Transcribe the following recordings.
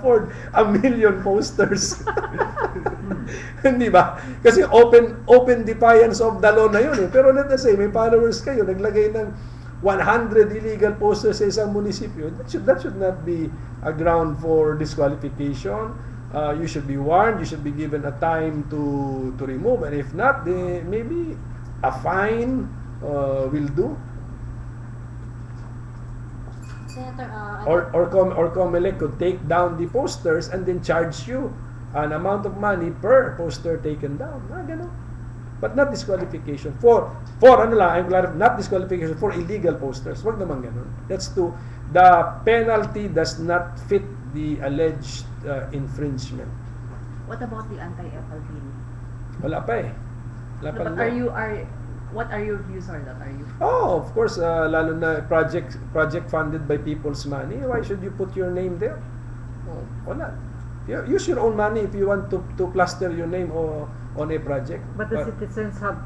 afford a million posters. Hindi ba? Kasi open defiance of the law na yun eh. Pero let us say, may followers kayo, naglagay ng 100 illegal posters sa isang munisipyo. That should not be a ground for disqualification. You should be warned, you should be given a time to remove, and if not, maybe a fine will do. Senator, Or COMELEC could take down the posters and then charge you an amount of money per poster taken down. Ganun. But not disqualification for ano lang, I'm glad, not disqualification for illegal posters. Wag naman ganun. The penalty does not fit the alleged infringement. What about the anti-EPAL bill? Wala pa eh. Wala pa But what are your views on that? Are you? Oh, of course, lalo na project funded by people's money. Why should you put your name there? Oh, wala. Use your own money if you want to plaster your name on a project. But the citizens have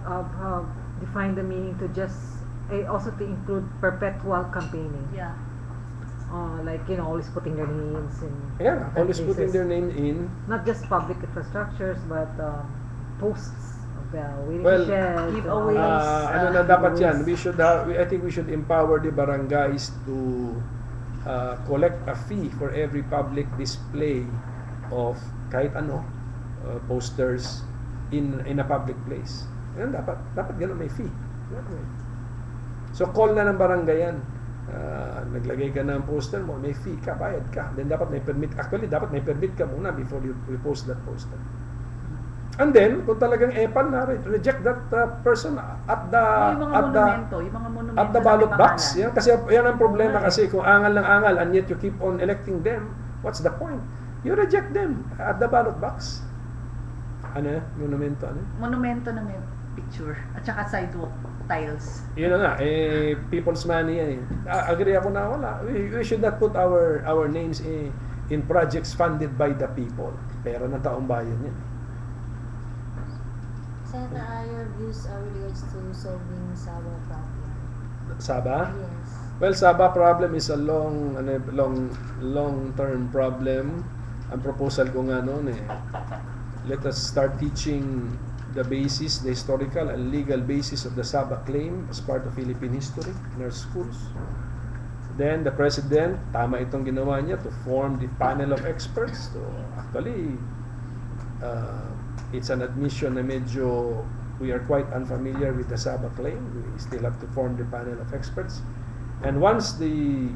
defined the meaning to just also to include perpetual campaigning. Yeah. Like, always putting their names in. Yeah, always places. putting their name in. Not just public infrastructures, but posts of Well, giveaways. ano na dapat yan? I think we should empower the barangays to collect a fee for every public display of kahit ano posters in a public place. Yan dapat ganun, may fee. So call na ng barangay yan. Naglagay ka ng poster mo, may fee ka, bayad ka. Then dapat may permit. Actually, dapat may permit ka muna before you post that poster. And then, kung talagang EPAL na, reject that person at the ballot box. Yan, kasi yan ang problema kasi kung angal ng angal and yet you keep on electing them, what's the point? You reject them at the ballot box. Ano? Monumento, ano? Monumento na may picture at saka sidewalk tiles. Yun na nga, people's money yan eh. Agree ako na wala. We should not put our names in projects funded by the people. Pera ng taong bayan yan. Senator, are your views with regards to solving Sabah problem? Sabah? Yes. Well, Sabah problem is a long-term problem. Ang proposal ko nga noon let us start teaching the historical and legal basis of the Sabah claim as part of Philippine history in our schools. Then the President, tama itong ginawa niya to form the panel of experts. So actually, it's an admission na medyo we are quite unfamiliar with the Sabah claim. We still have to form the panel of experts. And once the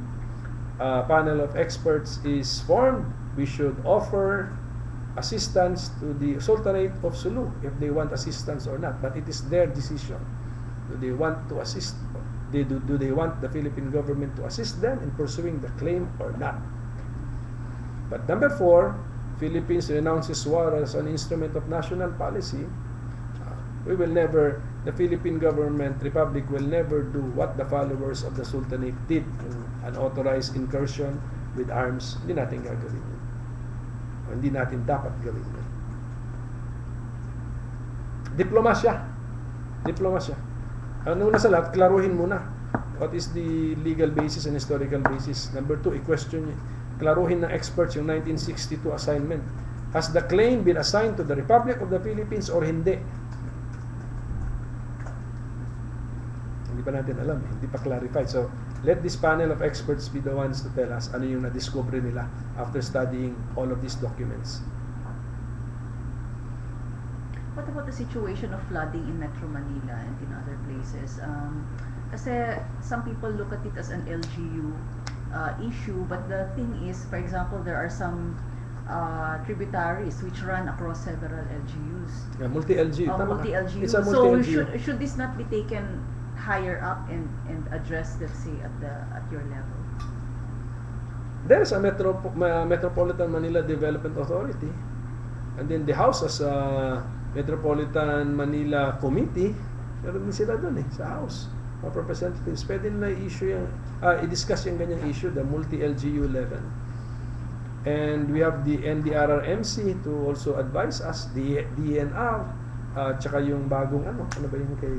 panel of experts is formed, we should offer assistance to the Sultanate of Sulu if they want assistance or not. But it is their decision. Do they want to assist? Do they want the Philippine government to assist them in pursuing the claim or not? But number 4, Philippines renounces war as an instrument of national policy. The Philippine government, republic will never do what the followers of the Sultanate did, an unauthorized incursion with arms. Hindi natin gagawin yun. Hindi natin dapat gawin yun. Diplomasya. Ano na sa lahat, klaruhin muna. What is the legal basis and historical basis? Number 2, i-question niya. Klaruhin ng experts yung 1962 assignment. Has the claim been assigned to the Republic of the Philippines or hindi? Hindi pa natin alam, hindi pa clarified. So, let this panel of experts be the ones to tell us ano yung na-discover nila after studying all of these documents. What about the situation of flooding in Metro Manila and in other places? Kasi some people look at it as an LGU issue, but the thing is, for example, there are some tributaries which run across several LGUs. Yeah, multi-LGU. Multi-LGU. It's a So multi-LGU. should this not be taken higher up and addressed, let's say, at your level? There is a Metropolitan Manila Development Authority, and then the House as a Metropolitan Manila Committee. Meron din sila doon sa House of Representatives. Pwede nila i-discuss yung ganyang issue, the multi-LGU level. And we have the NDRRMC to also advise us, the DNR, tsaka yung bagong ano ba yung kay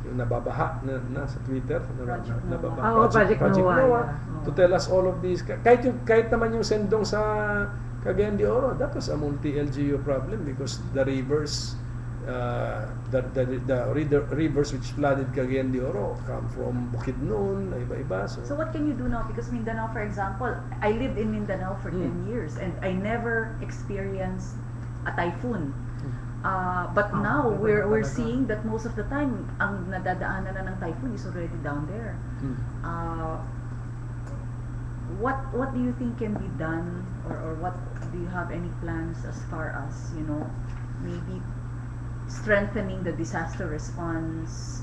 yung nababaha na sa Twitter, Project Noah. nababaha. Project Noah, yeah. To tell us all of these. Kahit naman yung sendong sa Cagayan de Oro, that was a multi-LGU problem because the rivers, the rivers which flooded Cagayan de Oro come from Bukidnon, iba-iba. So what can you do now? Because Mindanao, for example, I lived in Mindanao for 10 years and I never experienced a typhoon. But now we're seeing that most of the time ang nadadaanan na ng typhoon is already down there. What do you think can be done, or what do you have any plans as far as, you know, maybe strengthening the disaster response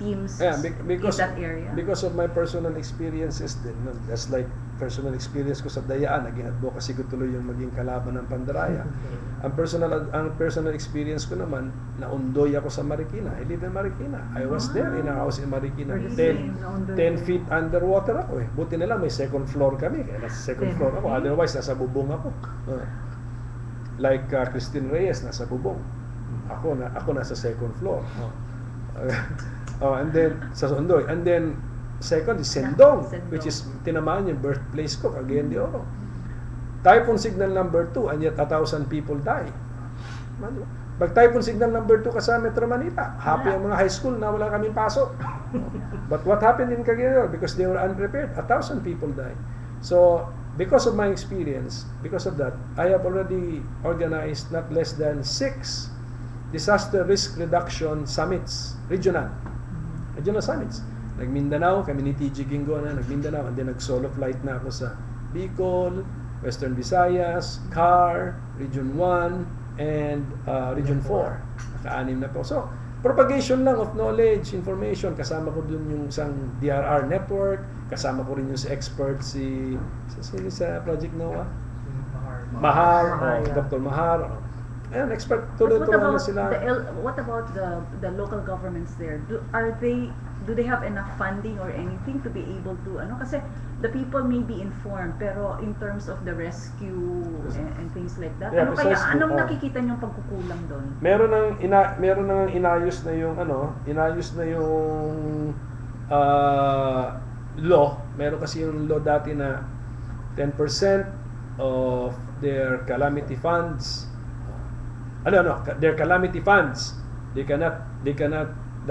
teams because, in that area? Because of my personal experiences din, no? That's like personal experience ko sa Dayaan, naging advocacy ko tuloy yung maging kalaban ng Pandaraya. Ang personal experience ko naman, naundoy ako sa Marikina. I live in Marikina. I was there in a house in Marikina. 10 feet underwater ako eh. Buti na lang may second floor kami. Kaya nasa second floor ako. Otherwise, nasa bubong ako. Like Christine Reyes, nasa bubong. Ako nasa second floor. And then, sa Sundoy. And then, second is Sendong, which is tinamaan yung birthplace ko, Cagayan de Oro. Typhoon signal number 2, and yet 1,000 people die. Pag typhoon signal number 2 ka sa Metro Manila, happy ang mga high school na wala kaming pasok. But what happened in Cagayan de Oro? Because they were unprepared, 1,000 people died. So, because of my experience, because of that, I have already organized not less than 6 disaster risk reduction summits, regional summits. Nag-Mindanao, kami ni TG Gingo na nag-Mindanao, and then nag-solo flight na ako sa Bicol, Western Visayas, CAR, Region 1, and Region 4. Naka-anim na po. So, propagation lang of knowledge, information. Kasama ko dun yung isang DRR network, kasama ko rin yung si expert sa Project Noah. Mahar, Dr. Mahar. Ayan, expert, tuloy-tuloy na sila. What about the local governments there? Do they have enough funding or anything to be able to, kasi the people may be informed, pero in terms of the rescue and things like that, anong nakikita niyong pagkukulang doon? Meron nang inayos na yung law. Meron kasi yung law dati na 10% of their calamity funds, their calamity funds, the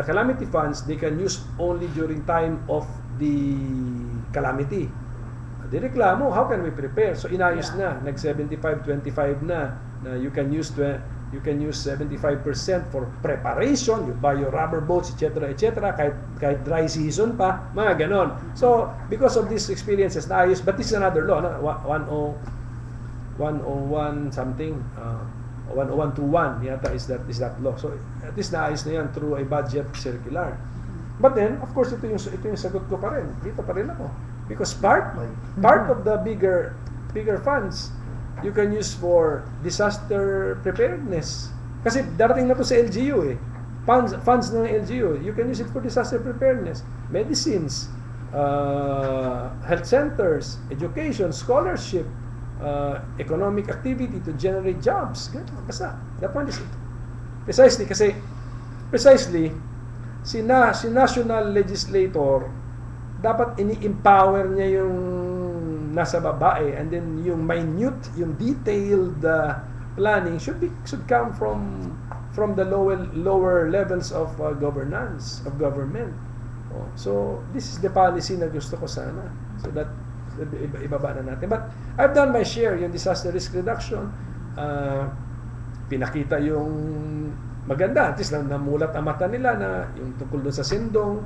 calamity funds they can use only during time of the calamity. Di reklamo, how can we prepare? So inayos na, nag 75-25 na you can use 75% for preparation, you buy your rubber boats, etc., kahit dry season pa, mga ganon. So because of these experiences, naayos, but this is another law, 101 something, 10121 yata is that law. So at least naayos na yan through a budget circular. But then, of course, ito yung sagot ko pa rin. Dito pa rin ako. Because part of the bigger funds you can use for disaster preparedness. Kasi darating na to sa LGU eh. Funds ng LGU, you can use it for disaster preparedness. Medicines, health centers, education, scholarship, economic activity to generate jobs. Basta, that one is it. Precisely, si national legislator, dapat ini-empower niya yung nasa baba eh, and then yung minute, yung detailed planning should come from the lower levels of governance, of government. So, this is the policy na gusto ko sana. So that ibaba na natin. But I've done my share, yung disaster risk reduction. Pinakita yung maganda. At least namulat ang mata nila na yung tungkol doon sa Sindong.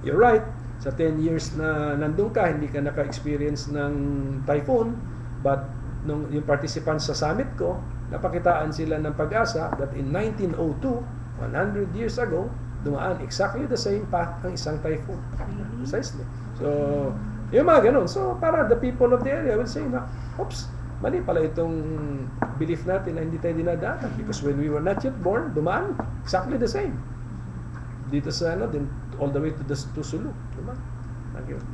You're right. Sa 10 years na nandun ka, hindi ka naka-experience ng typhoon. But yung participants sa summit ko, napakitaan sila ng pag-asa that in 1902, 100 years ago, dumaan exactly the same path ang isang typhoon. Precisely. So, yung mga ganun. So, para the people of the area will say na, oops, mali pala itong belief natin na hindi tayo dinadaan. Because when we were not yet born, dumaan exactly the same. Dito sa then all the way to Sulu. Dumaan.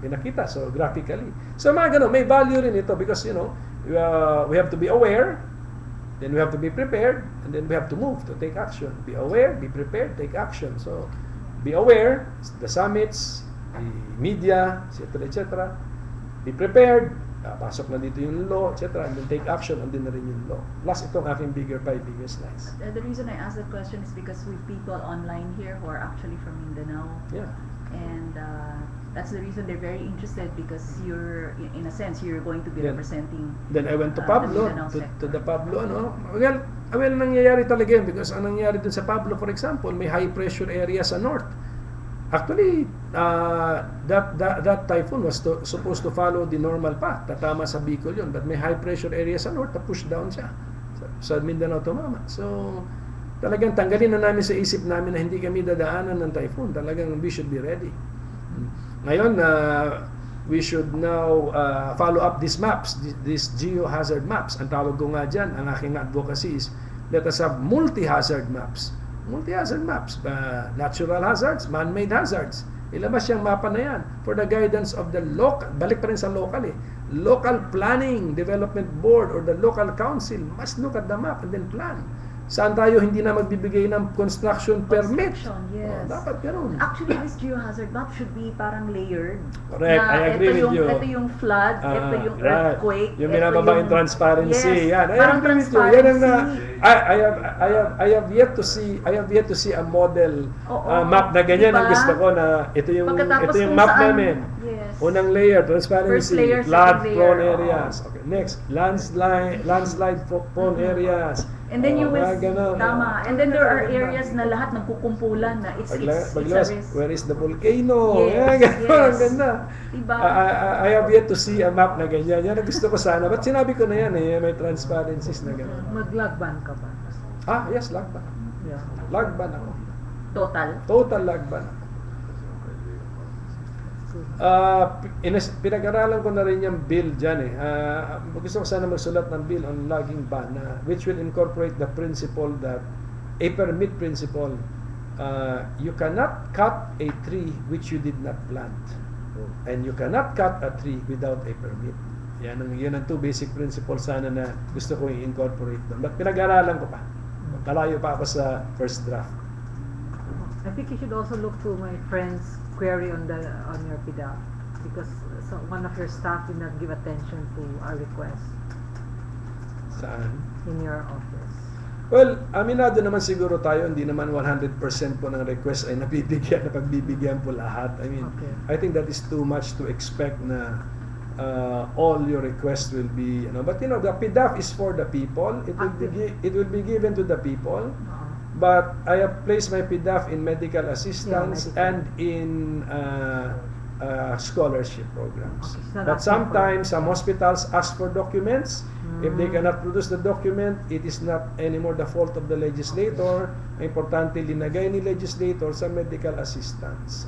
Pinakita, so graphically. So, mga ganun, may value rin ito because, we have to be aware, then we have to be prepared, and then we have to move to take action. Be aware, be prepared, take action. So, be aware, the summits, the media, etc., etc. Be prepared, pasok na dito yung law, etc., and then take action, andin na rin yung law. Plus, itong aking bigger slides. The reason I asked that question is because we have people online here who are actually from Mindanao. Yeah. And that's the reason they're very interested, because you're, in a sense, you're going to be Then- representing Then I went to the Pablo, Mindanao to sector. the Pablo, ano. Well, nangyayari talaga yun because ang nangyayari dun sa Pablo, for example, may high pressure area sa north. Actually, that typhoon was supposed to follow the normal path. Tatama sa Bicol yun. But may high pressure area sa north, push down siya. Sa Mindanao tumama. So, talagang tanggalin na namin sa isip namin na hindi kami dadaanan ng typhoon. Talagang we should be ready. Ngayon, we should now follow up these maps, these geohazard maps. Ang tawag ko nga dyan, ang aking advocacy is, let us have multi-hazard maps. Multi-hazard maps, natural hazards, man-made hazards. Ilabas yung mapa na yan for the guidance of the local, balik pa rin sa local local planning development board or the local council must look at the map and then plan. Saan tayo hindi na magbibigay ng construction permit? Yes. Dapat ganun. Actually, this geohazard map should be parang layered. Correct, Na I agree with you. Ito yung flood, ito yung Right. earthquake. Yung ito binababa yung transparency. Yes, Yan, I parang agree with you. Yan ang transparency. I have yet to see a model Oo. map na ganyan. Ang Diba? gusto ko na ito yung Pagkatapos ito yung kung map saan- namin. Yes. Unang layer, transparency, First layer, flood second layer. prone Oo. areas. Okay, next, landslide prone areas. And then you will, Mga ganun. tama. And then there are areas na lahat nagkukumpulan na it's a Paglabas, risk. where is the volcano? Yes, Yan, ganun, ang yes. ganda. Diba? I have yet to see a map na ganyan. Yan ang gusto ko sana. But sinabi ko na yan may transparencies na gano'n. Mag-lagban ka ba? Yes, lagban. Yeah. Lagban ako. Total. Total lagban ako. Pinag-aralan ko na rin yung bill dyan gusto ko sana magsulat ng bill on logging ban which will incorporate the principle that a permit principle. You cannot cut a tree which you did not plant, and you cannot cut a tree without a permit. Yan ang two basic principles sana na gusto ko i-incorporate doon. But pinag-aralan ko pa. Malayo pa ako sa first draft. I think you should also look to my friend's query on your PDA, because one of your staff did not give attention to our request Saan? in your office. Well, aminado naman siguro tayo, hindi naman 100% po ng request ay pagbibigyan po lahat. I mean, Okay. I think that is too much to expect na all your requests will be, but the PDAF is for the people. It will be given to the people. But I have placed my PDAF in medical assistance medical. and in scholarship programs. Okay, so But that's sometimes some hospitals ask for documents. If they cannot produce the document, it is not anymore the fault of the legislator. Importante linagay ni legislator sa medical assistance.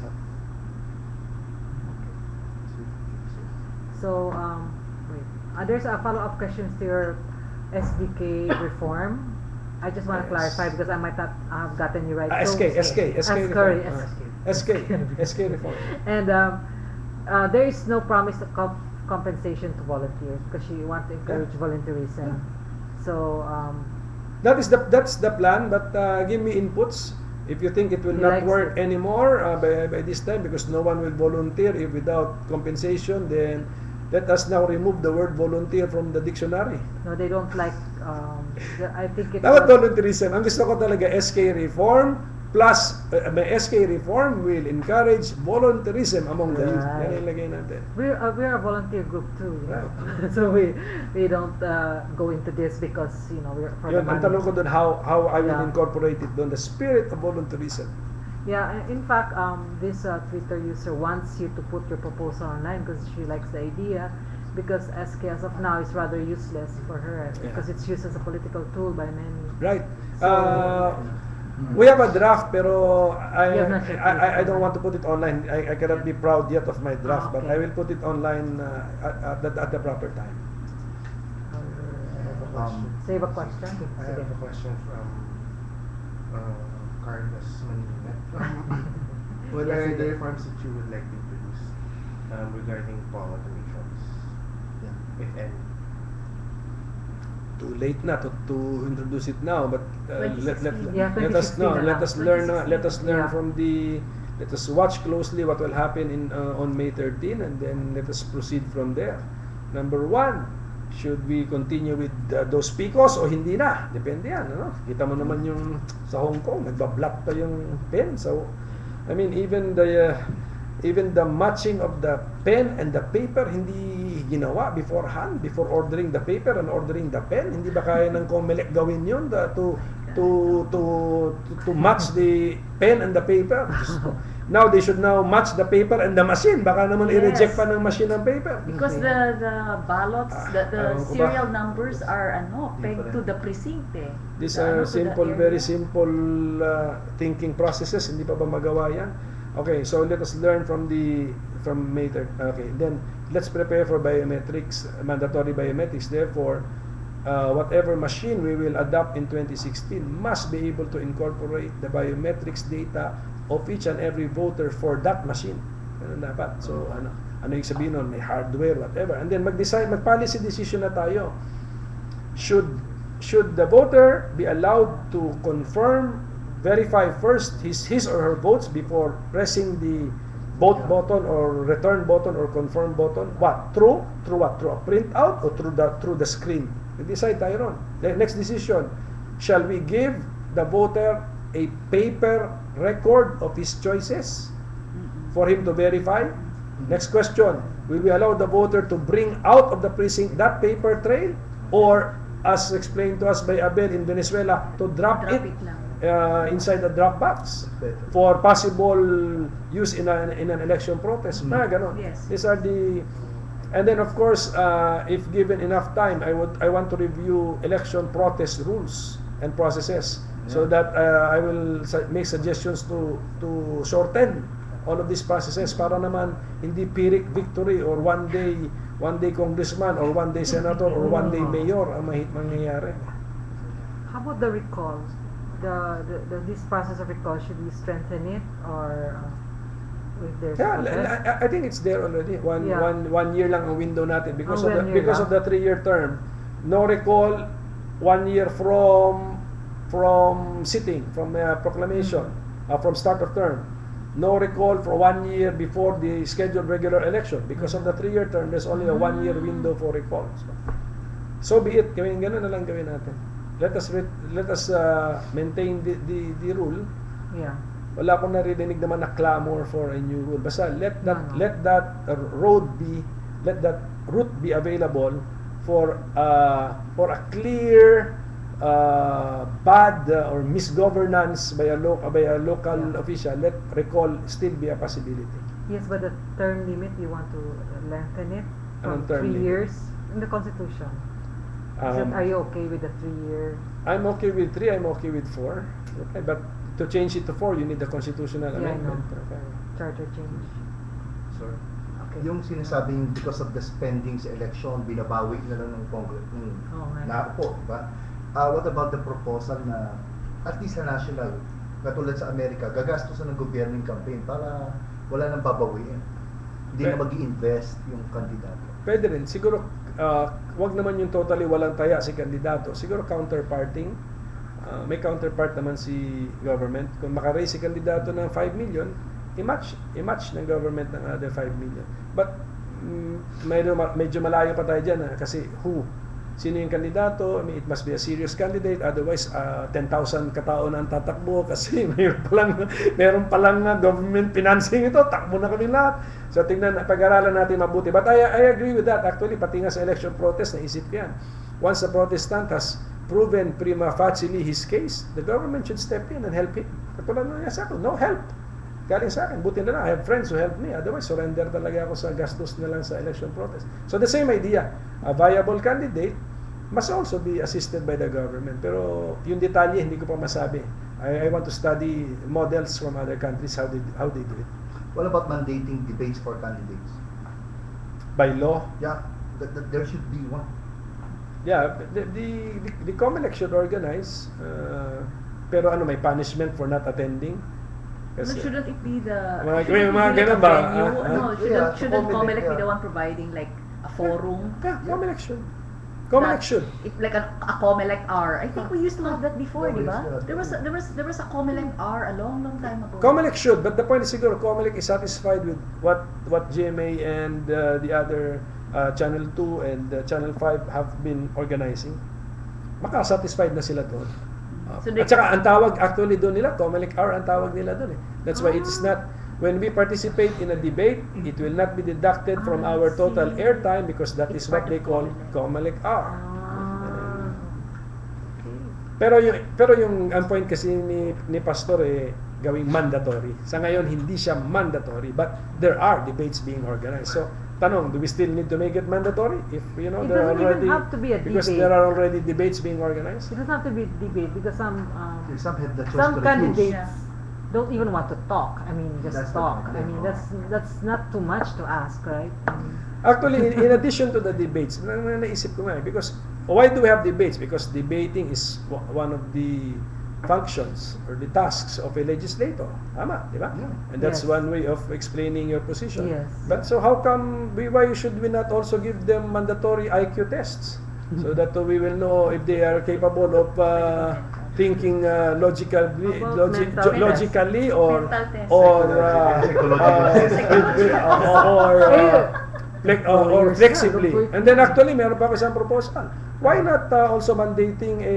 So, wait. There's a follow-up questions to your SDK reform. I just want to Yes. clarify because I might not have gotten you right. SK Sorry, reform. SK reform. And there is no promise of compensation to volunteers because you want to encourage volunteerism. So, That's the plan, but give me inputs. If you think it will He not likes work it. anymore by this time because no one will volunteer if without compensation, then let us now remove the word volunteer from the dictionary. no, they don't like. I think it. Dapat volunteerism. Ang gusto ko talaga SK reform plus may SK reform will encourage volunteerism among the youth. Right. Yan ang ilagay natin. We're a volunteer group too, Right. so we don't go into this because we're for Yun, the ang money. tanong ko doon, how I will Yeah. incorporate it doon, the spirit of volunteerism. Yeah, in fact, this Twitter user wants you to put your proposal online because she likes the idea. Because SK as of now is rather useless for her because it's used as a political tool by many. Right. So- We have a draft pero You have not yet I don't want to put it online. I cannot be proud yet of my draft, but okay. I will put it online at the proper time. Save a question. I have a question from Carlos Manila. What Yes, are you the do. reforms that you would like to introduce regarding poll automations, if any? Too late na to introduce it now, but let 2016. Yeah, us 2016 na let lang. us learn 2016. let us learn Yeah. from the let us watch closely what will happen on May 13, and then let us proceed from there. Number one, should we continue with those PICOs o hindi na? Depende yan. Ano? Kita mo naman yung sa Hong Kong, nagbablock pa yung pen. So, I mean, even the matching of the pen and the paper, hindi ginawa beforehand, before ordering the paper and ordering the pen. Hindi ba kaya ng COMELEC gawin yun to match the pen and the paper? Now they should now match the paper and the machine. Baka naman Yes. i-reject pa ng machine ang paper. Because the ballots, the ewan ko ba? serial numbers are pegged to the precinct eh. These Ano, are to the simple, area. very simple thinking processes. Hindi pa ba magawa yan? Okay, so let us learn from May 3rd. Okay, then let's prepare for biometrics, mandatory biometrics. Therefore, whatever machine we will adopt in 2016 must be able to incorporate the biometrics data of each and every voter for that machine. Ano dapat? So, ano yung sabihin nun? May hardware, whatever. And then mag-policy decision na tayo. Should the voter be allowed to verify first his or her votes before pressing the vote button or return button or confirm button? What? Through what? Through a printout or through the screen? Decide tayo ron. The next decision, shall we give the voter a paper record of his choices for him to verify? Next question, will we allow the voter to bring out of the precinct that paper trail, or as explained to us by Abel in Venezuela, to drop it lang. inside the drop box for possible use in an election protest? Ganon. Yes. These are the, and then of course, if given enough time, I want to review election protest rules and processes, so that I will make suggestions to shorten all of these processes para naman hindi Pyrrhic victory or one day congressman or one day senator or one day mayor ang mangyayari. How about the recall? This process of recall, should we strengthen it, or if there's protest? I think it's there already. One year lang ang window natin because of the 3-year term. No recall 1 year from sitting, from proclamation, from start of term. No recall for 1 year before the scheduled regular election. Because of the 3-year term, there's only a 1 year window for recall. So be it. Ganun na lang gawin natin. Let us maintain the rule. Yeah. Wala akong narinig naman na clamor for a new rule. Basta let that route be available for a clear bad or misgovernance by a local official. Let recall still be a possibility. Yes, but the term limit, you want to lengthen it from Anong term 3 limit? years in the Constitution. Are you okay with the 3-year? I'm okay with 3. I'm okay with 4. Okay, but to change it to 4, you need the constitutional amendment. Okay. Charter change. Sir, Okay. yung sinasabing because of the spending sa election, binabawi na lang ng Congress naupo, diba? What about the proposal na at least sa national, katulad sa Amerika, gagastusan ng gobyerno yung campaign para wala nang babawiin. Hindi na mag-i-invest yung kandidato. Pwede rin. Siguro, wag naman yung totally walang taya si kandidato. Siguro counterparting. May counterpart naman si government. Kung makaraise si kandidato ng 5 million, i-match ng government ng other 5 million. But, medyo malayo pa tayo dyan kasi sino yung kandidato? I mean, it must be a serious candidate. Otherwise, 10,000 katao na ang tatakbo kasi meron palang government financing ito. Takbo na kami lahat. So, pag-aralan natin mabuti. But I agree with that. Actually, pati nga sa election protest, naisip ko yan. Once the protestant has proven prima facie his case, the government should step in and help him. Katulad na sa akin, no help. Galing sa akin, buti na lang, I have friends who help me. Otherwise, surrender talaga ako sa gastos na lang sa election protest. So the same idea, a viable candidate must also be assisted by the government. Pero yung detalye, hindi ko pa masabi. I want to study models from other countries, how they do it. What about mandating debates for candidates? By law? Yeah, there should be one. Yeah, the COMELEC should organize, pero may punishment for not attending? But shouldn't it be the mga ganun ba? shouldn't COMELEC be the one providing like a forum? Yeah, COMELEC should. Comelec that should. It, like a Comelec R. I think we used to have that before, No, di we ba? used to have There was a Comelec R a long time ago. Comelec should, but the point is siguro Comelec is satisfied with what GMA and the other Channel 2 and Channel 5 have been organizing. Makasatisfied na sila doon. So they- At saka ang tawag actually doon nila, Comelec R ang tawag nila doon eh. That's why it is not, when we participate in a debate, it will not be deducted from I our total see. airtime because that It's is what part they of call Comelec. Comelec R. Okay. Pero yung ang point kasi ni Pastor gawing mandatory. Sa ngayon hindi siya mandatory, but there are debates being organized. So tanong, do we still need to make it mandatory if It there are doesn't even already have to be a because debate. there are already debates being organized? It doesn't have to be debate because Some have the choice some to refuse. candidates don't even want to talk. I mean, just That's the talk. I problem. mean, that's not too much to ask, right? Actually, in addition to the debates, naisip ko nga because why do we have debates? Because debating is one of the functions or the tasks of a legislator. Tama, di ba? Yeah. And that's Yes. one way of explaining your position. Yes. But so how come, why should we not also give them mandatory IQ tests? So that we will know if they are capable of thinking logically, How about mental test? logically or Mental test. or flexibly. And then actually, meron pa ako isang proposal. Why not also mandating a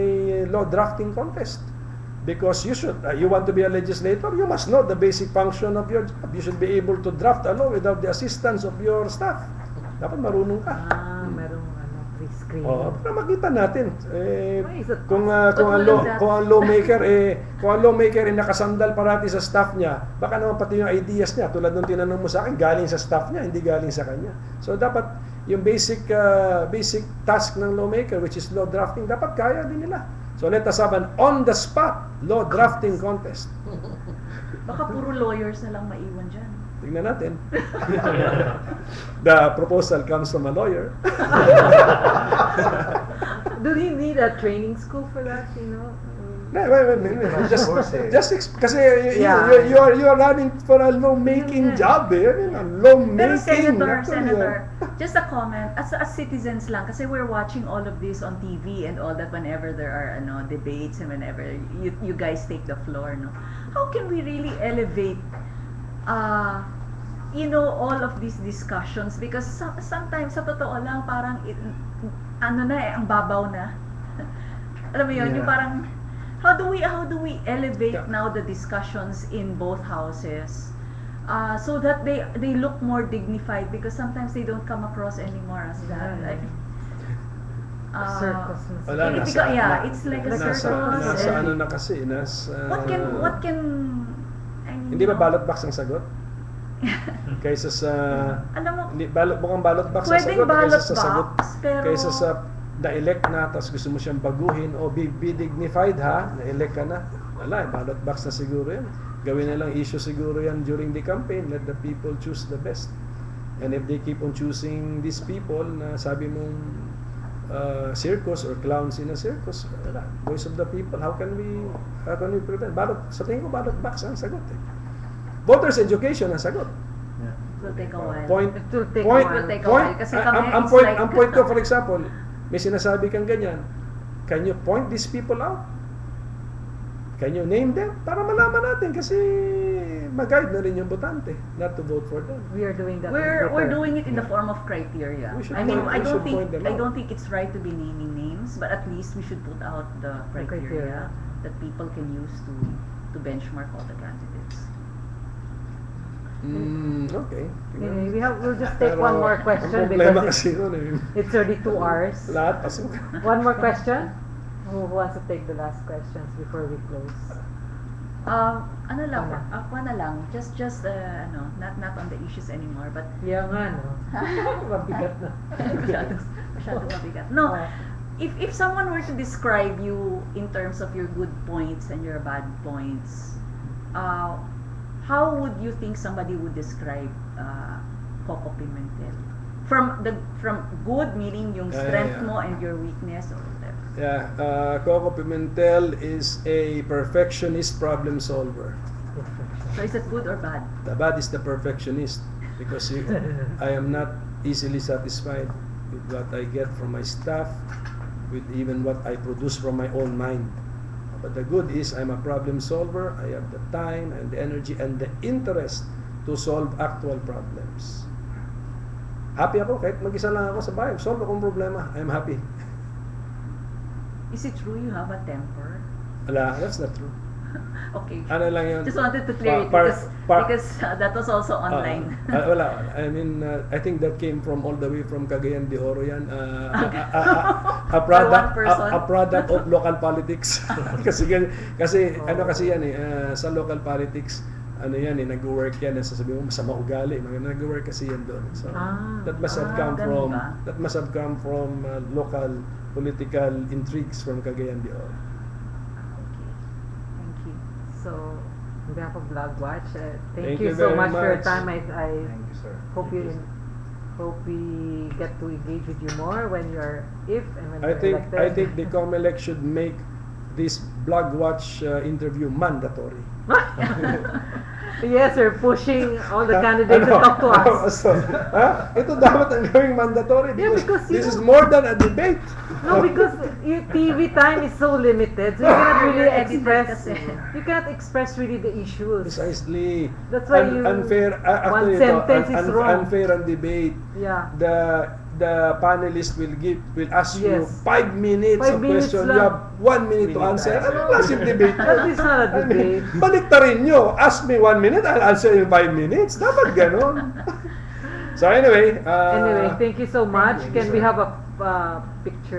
law drafting contest? Because you want to be a legislator, you must know the basic function of your job. You should be able to draft a law without the assistance of your staff. Dapat marunong ka. Merong pre-screen. Para makita natin Why is it kung walang kung ang lawmaker nakasandal parati sa staff niya, baka naman pati yung ideas niya tulad nung tinanong mo sa akin galing sa staff niya, hindi galing sa kanya. So dapat yung basic task ng lawmaker, which is law drafting, dapat kaya din nila. So let us have an on the spot law drafting contest. Baka puro lawyers na lang maiwan dyan. Tingnan natin. The proposal comes from a lawyer. Do you need a training school for that? You know. Wait. Kasi Yeah. you are running for a lawmaking job eh. I mean, a lawmaking. Pero actually, Senator, just a comment, as citizens lang, kasi we're watching all of this on TV and all that whenever there are debates and whenever you guys take the floor, no? How can we really elevate all of these discussions? Because sometimes, sa totoo lang, parang, ang babaw na. Alam mo yun, yung Yeah. parang, how do we elevate now the discussions in both houses so that they look more dignified, because sometimes they don't come across anymore as that. Yeah. Circus. Wala, It's like a circus. nasa and ano na kasi, what can I mean, hindi ba ballot box ang sagot? Kaysa sa alam mo, hindi mukhang ballot box ang pwedeng sagot ballot kaysa sa sagot box, pero kaysa sa na-elect na tapos gusto mo siyang baguhin o be dignified ha, na-elect ka na. Wala, ballot box na siguro yan. Gawin na lang issue siguro yan during the campaign. Let the people choose the best. And if they keep on choosing these people na sabi mong circus or clowns in a circus, wala. Voice of the people, how can we prevent? Sa tingin ko ballot box ang sagot eh. Voters education ang sagot. it will take a while. Point, It will take point, a while. It will take a while. Kasi kami, ang it's point, like- ang point ko, for example, may sinasabi kang ganyan, can you point these people out? Can you name them? Para malaman natin kasi mag-guide na rin yung botante not to vote for them. We are doing that. We're better. doing it in the form of criteria. We should I mean, point- I we should point them out. don't think it's right to be naming names, but at least we should put out the criteria criteria. that people can use to benchmark all the candidates. Okay. Anyway, we'll just take one more question ang problema because kasi nun eh. it's already 2 hours. Lahat pasok. One more question. Who wants to take the last questions before we close? Ano lang, Ano? ako na lang, just not on the issues anymore, but Yeah nga, no? Mabigat na. masyadong mabigat. No, if someone were to describe you in terms of your good points and your bad points, how would you think somebody would describe Koko Pimentel? From good, meaning yung strength mo and your weakness or whatever. Yeah, Koko Pimentel is a perfectionist problem solver. So is it good or bad? The bad is the perfectionist because I am not easily satisfied. with what I get from my staff, with even what I produce from my own mind. But the good is I'm a problem solver. I have the time and the energy and the interest to solve actual problems. Happy ako kahit mag-isa lang ako sa bahay. Solve akong problema. I'm happy. Is it true you have a temper? Wala, that's not true. Okay. Ano lang yun? Just wanted to clear it because that was also online. Wala. I mean, I think that came from all the way from Cagayan de Oro yan. A product of local politics. kasi ano kasi yan sa local politics, ano yan nag-work yan, sasabihin mo masama ugali, nag-work kasi yan doon. So that must have come from local political intrigues from Cagayan de Oro. So, on behalf of Vlog Watch, thank you you so very much for your much. time. I Thank you, sir. hope Thank you you, sir. hope we get to engage with you more when you're if and when I you're think elected. the COMELEC should make this Blog Watch interview mandatory. Yes, we're pushing all the candidates to talk to us. So, ito dapat ang gawing mandatory Yeah, because because this is more than a debate. No, because your TV time is so limited, so you cannot really You're edited express. kasi. You cannot express really the issues. Precisely. That's why you unfair. one Actually, sentence is wrong. Unfair ang debate. Yeah. The panelists will ask you Yes. 5 minutes 5 of minutes question. lang. You have 1 minute to Minute answer. answer. Ano klaseng debate? That is not a I mean, debate. baliktarin nyo. Ask me 1 minute, I'll answer in 5 minutes. Dapat ganon. So anyway, Anyway, thank you so much. Thank you, Can we sir. have a picture?